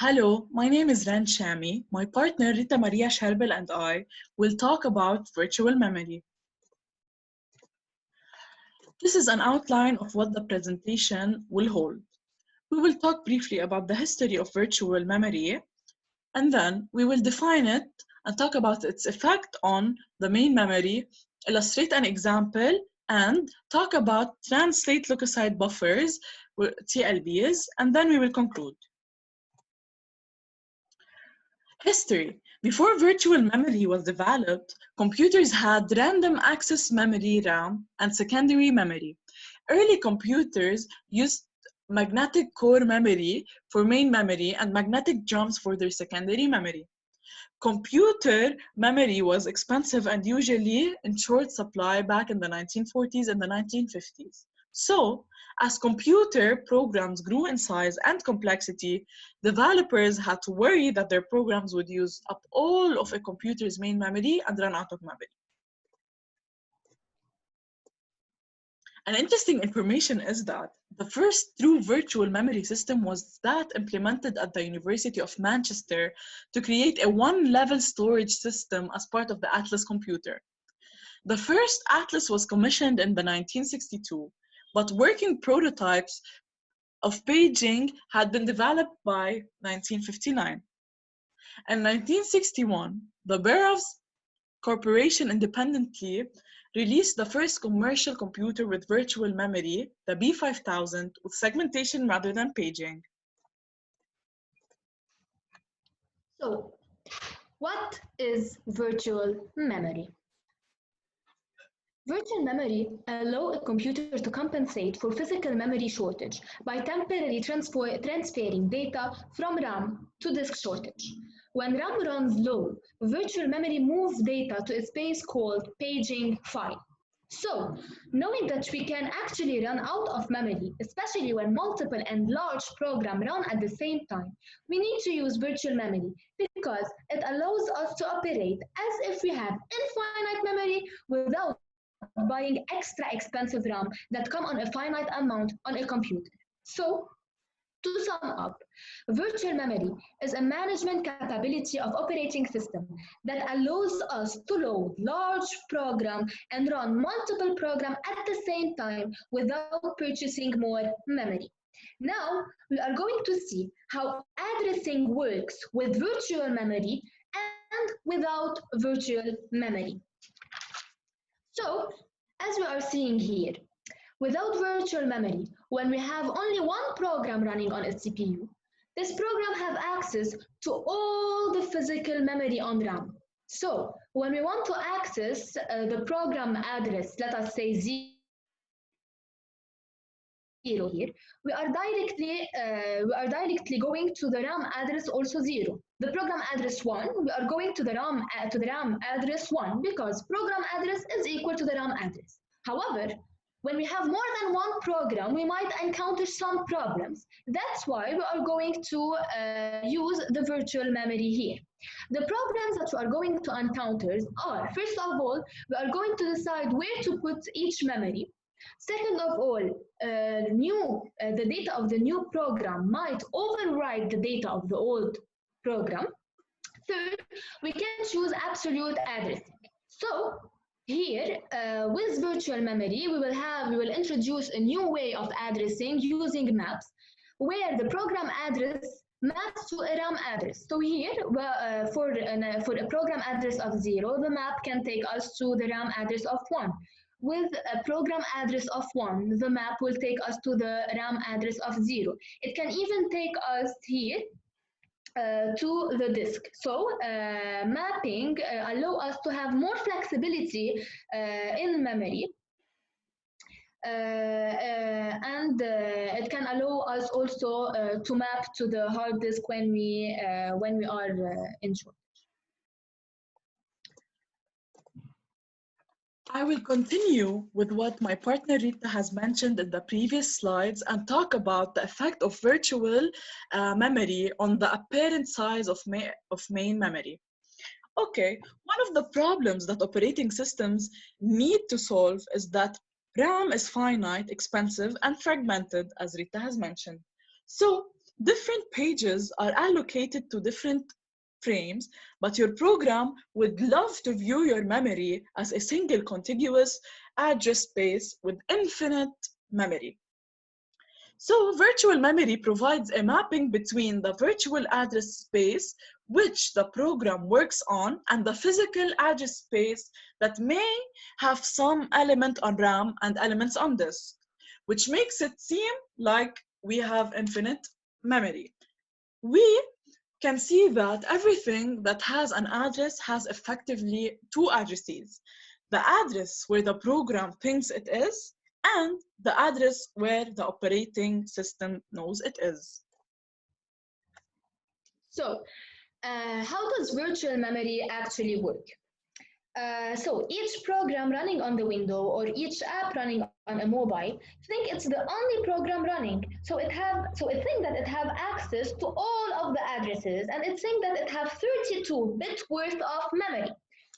Hello, my name is Chami. My partner Rita Maria Charbel and I will talk about virtual memory. This is an outline of what the presentation will hold. We will talk briefly about the history of virtual memory, and then we will define it and talk about its effect on the main memory, illustrate an example, and talk about translate leukocyte buffers, TLBs, and then we will conclude. History. Before virtual memory was developed, computers had random access memory RAM and secondary memory. Early computers used magnetic core memory for main memory and magnetic drums for their secondary memory. Computer memory was expensive and usually in short supply back in the 1940s and the 1950s. So, as computer programs grew in size and complexity, developers had to worry that their programs would use up all of a computer's main memory and run out of memory. An interesting information is that the first true virtual memory system was that implemented at the University of Manchester to create a one-level storage system as part of the Atlas computer. The first Atlas was commissioned in the 1962, but working prototypes of paging had been developed by 1959. In 1961, the Burroughs Corporation independently released the first commercial computer with virtual memory, the B5000, with segmentation rather than paging. So, what is virtual memory? Virtual memory allows a computer to compensate for physical memory shortage by temporarily transferring data from RAM to disk shortage. When RAM runs low, virtual memory moves data to a space called paging file. So, knowing that we can actually run out of memory, especially when multiple and large programs run at the same time, we need to use virtual memory because it allows us to operate as if we have infinite memory without buying extra expensive RAM that come on a finite amount on a computer. So, to sum up, virtual memory is a management capability of operating system that allows us to load large programs and run multiple programs at the same time without purchasing more memory. Now, we are going to see how addressing works with virtual memory and without virtual memory. So, as we are seeing here, without virtual memory, when we have only one program running on a CPU, this program have access to all the physical memory on RAM. So, when we want to access the program address, let us say 0 here, we are directly going to the RAM address also 0. The program address 1, we are going to the RAM address 1 because program address is equal to the RAM address. However, when we have more than one program, we might encounter some problems. That's why we are going to use the virtual memory here. The problems that we are going to encounter are, first of all, we are going to decide where to put each memory. Second of all, the data of the new program might override the data of the old program. Third, we can choose absolute addressing. So here, with virtual memory, we will introduce a new way of addressing using maps, where the program address maps to a RAM address. So here, for a program address of 0, the map can take us to the RAM address of 1. With a program address of 1, the map will take us to the RAM address of 0. It can even take us here to the disk. So mapping allow us to have more flexibility in memory. And it can allow us also to map to the hard disk when we are in shortage. I will continue with what my partner Rita has mentioned in the previous slides and talk about the effect of virtual memory on the apparent size of main memory. Okay, one of the problems that operating systems need to solve is that RAM is finite, expensive, and fragmented, as Rita has mentioned. So Different pages are allocated to different frames, but your program would love to view your memory as a single contiguous address space with infinite memory. So virtual memory provides a mapping between the virtual address space which the program works on and the physical address space that may have some element on RAM and elements on disk, which makes it seem like we have infinite memory. We can see that everything that has an address has effectively two addresses. The address where the program thinks it is, and the address where the operating system knows it is. So, how does virtual memory actually work? So each program running on the window or each app running on a mobile think it's the only program running. So it thinks that it have access to all of the addresses and it thinks that it have 32 bit worth of memory.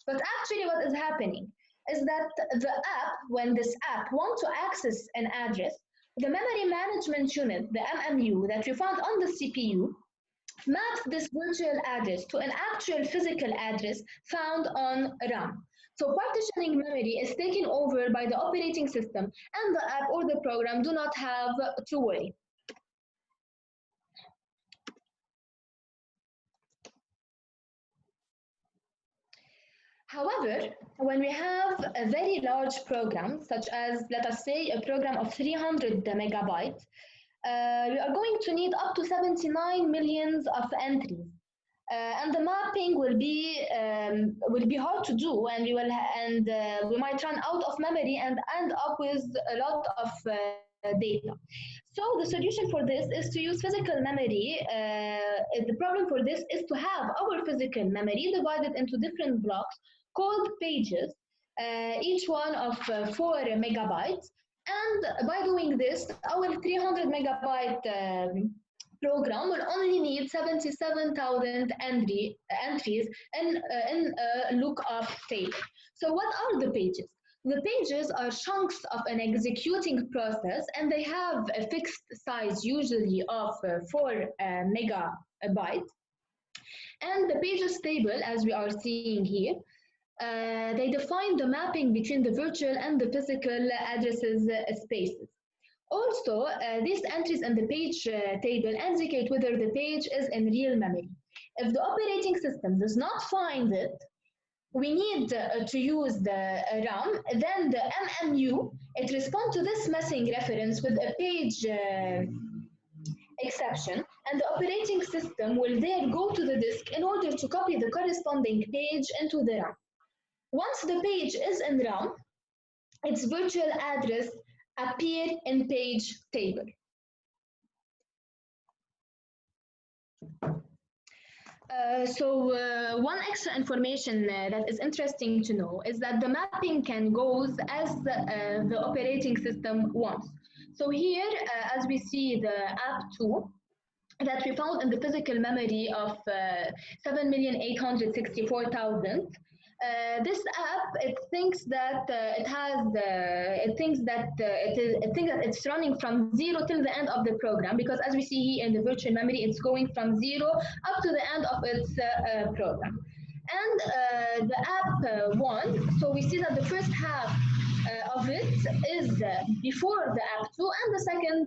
But actually what is happening is that the app, when this app want to access an address, the memory management unit, the MMU that we found on the CPU, maps this virtual address to an actual physical address found on RAM. So partitioning memory is taken over by the operating system and the app or the program do not have to worry. However, when we have a very large program, such as, let us say, a program of 300 megabytes, we are going to need up to 79 millions of entries. And the mapping will be hard to do, and we might run out of memory and end up with a lot of data. So the solution for this is to use physical memory. The problem for this is to have our physical memory divided into different blocks called pages, each one of 4 megabytes. And by doing this, our 300 megabyte program will only need 77,000 entries in a lookup table. So what are the pages? The pages are chunks of an executing process and they have a fixed size usually of 4 megabytes. And the pages table, as we are seeing here, they define the mapping between the virtual and the physical addresses spaces. Also, these entries in the page table indicate whether the page is in real memory. If the operating system does not find it, we need to use the RAM, then the MMU, it responds to this missing reference with a page exception, and the operating system will then go to the disk in order to copy the corresponding page into the RAM. Once the page is in RAM, its virtual address appear in page table. One extra information that is interesting to know is that the mapping can go as the operating system wants. So here, as we see the app 2, that we found in the physical memory of 7,864,000. This app, it thinks that it's running from 0 till the end of the program, because as we see here in the virtual memory, it's going from 0 up to the end of its program. And the app 1, so we see that the first half of it is before the app 2 and the second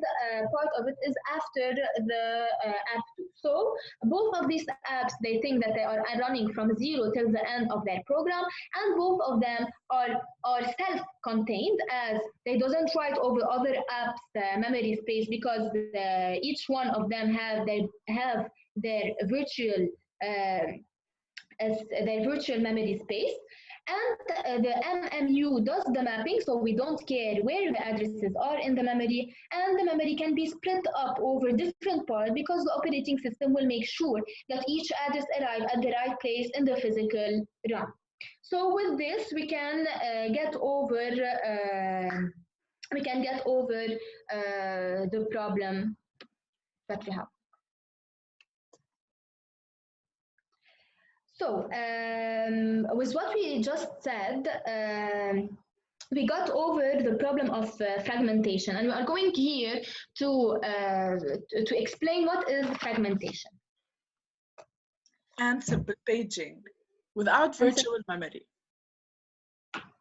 part of it is after the app 2. So both of these apps, they think that they are running from 0 till the end of their program, and both of them are self-contained, as they doesn't write over other apps memory space, because each one of them have their virtual as their virtual memory space. And the MMU does the mapping, so we don't care where the addresses are in the memory, and the memory can be split up over different parts because the operating system will make sure that each address arrives at the right place in the physical RAM. So with this, we can get over the problem that we have. So, with what we just said, we got over the problem of fragmentation, and we are going here to explain what is fragmentation. And simple paging without And so, virtual memory.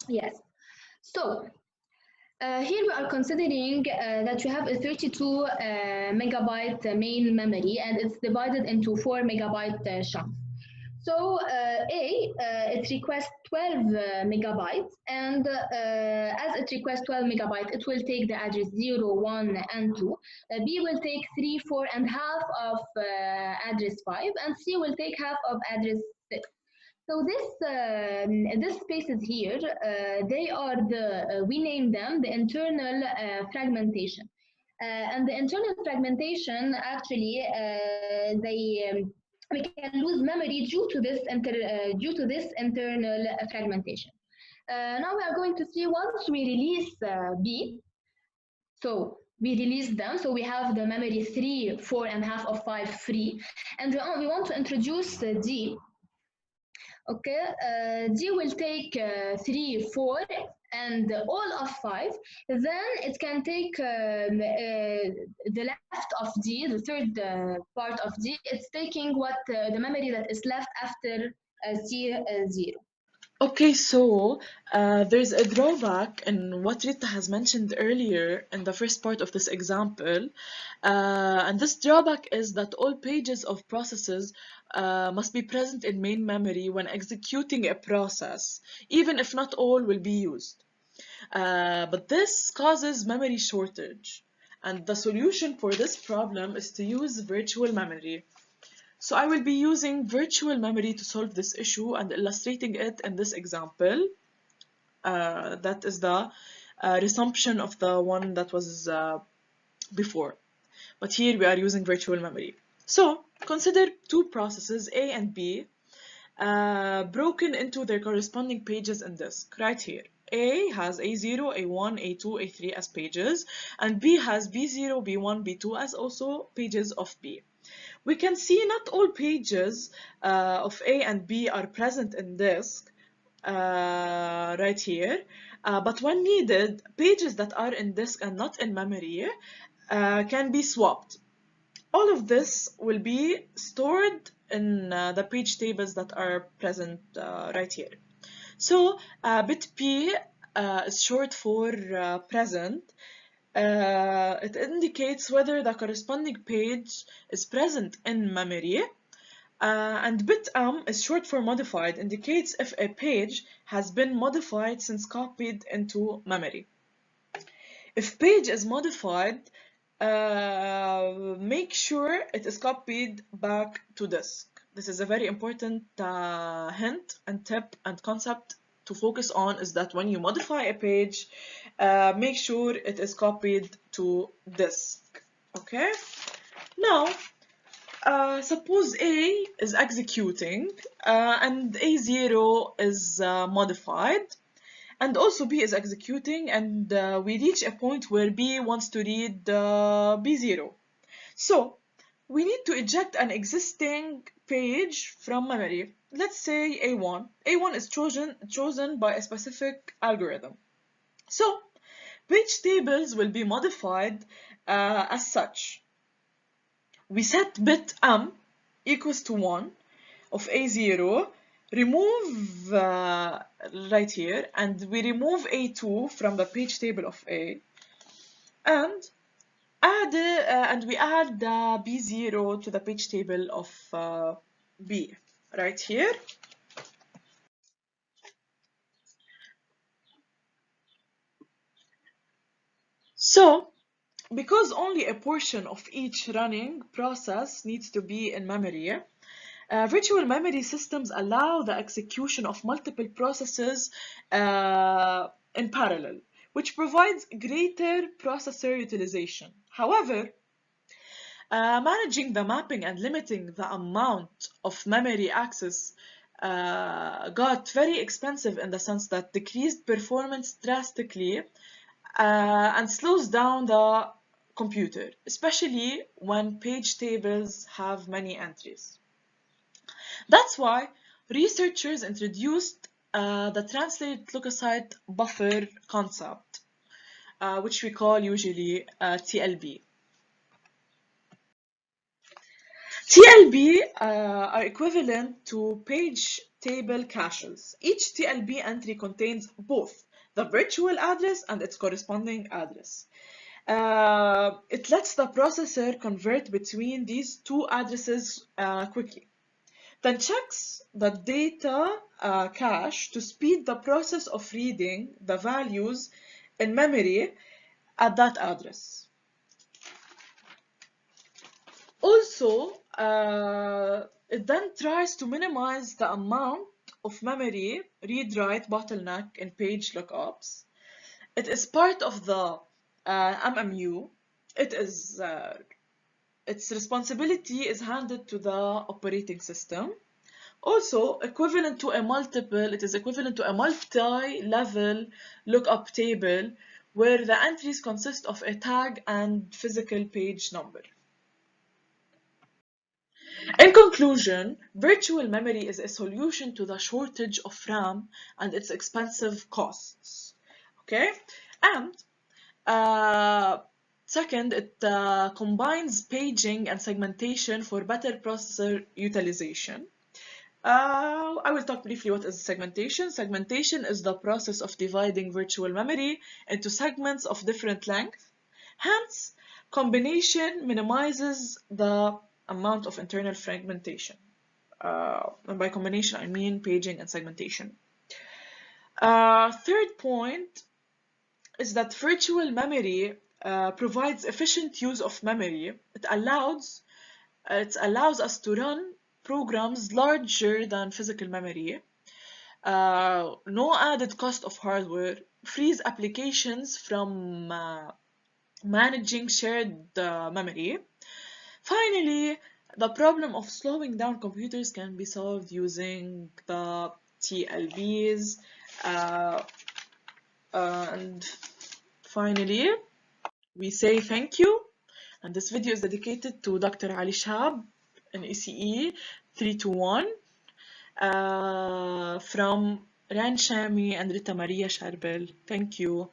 yes, so here we are considering that you have a 32 megabyte main memory, and it's divided into 4 megabyte chunks. So it requests 12 megabytes, and as it requests 12 megabytes, it will take the address 0, 1, and 2. B will take 3, 4, and half of address 5, and C will take half of address 6. So this spaces here, they are we name them the internal fragmentation. And the internal fragmentation actually we can lose memory due to this internal fragmentation. Now we are going to see once we release B. So we release them. So we have the memory 3, 4, and half of 5 free, and we want to introduce D. Okay, D will take 3, 4, and all of 5. Then it can take the left of D, the third part of D. It's taking what the memory that is left after C0. Okay, so there's a drawback in what Rita has mentioned earlier in the first part of this example. And this drawback is that all pages of processes must be present in main memory when executing a process, even if not all will be used. But this causes memory shortage. And the solution for this problem is to use virtual memory. So I will be using virtual memory to solve this issue and illustrating it in this example. That is the resumption of the one that was before. But here we are using virtual memory. So consider two processes, A and B, broken into their corresponding pages in disk, right here. A has A0, A1, A2, A3 as pages, and B has B0, B1, B2 as also pages of B. We can see not all pages of A and B are present in disk right here, but when needed, pages that are in disk and not in memory can be swapped. All of this will be stored in the page tables that are present right here. So bit P is short for present. It indicates whether the corresponding page is present in memory. And bit M is short for modified, indicates if a page has been modified since copied into memory. If page is modified, make sure it is copied back to disk. This is a very important hint and tip and concept to focus on, is that when you modify a page, make sure it is copied to disk. Okay? Now, suppose A is executing and A0 is modified, and also B is executing, and we reach a point where B wants to read B0. So we need to eject an existing page from memory. Let's say A1. A1 is chosen by a specific algorithm. So page tables will be modified as such. We set bit M equals to 1 of A0, remove right here, and we remove A2 from the page table of A, and we add B0 to the page table of B right here. So because only a portion of each running process needs to be in memory, virtual memory systems allow the execution of multiple processes in parallel, which provides greater processor utilization. However, managing the mapping and limiting the amount of memory access got very expensive, in the sense that decreased performance drastically and slows down the computer, especially when page tables have many entries. That's why researchers introduced the translate leukocyte buffer concept, which we call usually TLB. TLB are equivalent to page table caches. Each TLB entry contains both the virtual address and its corresponding address. It lets the processor convert between these two addresses quickly. Then checks the data cache to speed the process of reading the values in memory at that address. Also, it then tries to minimize the amount of memory read-write bottleneck in page lookups. It is part of the MMU. Its responsibility is handed to the operating system. Also, it is equivalent to a multi-level lookup table where the entries consist of a tag and physical page number. In conclusion, virtual memory is a solution to the shortage of RAM and its expensive costs. Okay, and second, it combines paging and segmentation for better processor utilization. I will talk briefly what is segmentation. Segmentation is the process of dividing virtual memory into segments of different length. Hence, combination minimizes the amount of internal fragmentation. And by combination, I mean paging and segmentation. Third point is that virtual memory provides efficient use of memory. It allows us to run programs larger than physical memory. No added cost of hardware, frees applications from managing shared memory. Finally, the problem of slowing down computers can be solved using the TLBs. And finally, we say thank you. And this video is dedicated to Dr. Ali Shab in ECE 321 from Reine, Chami, and Rita Maria Charbel. Thank you.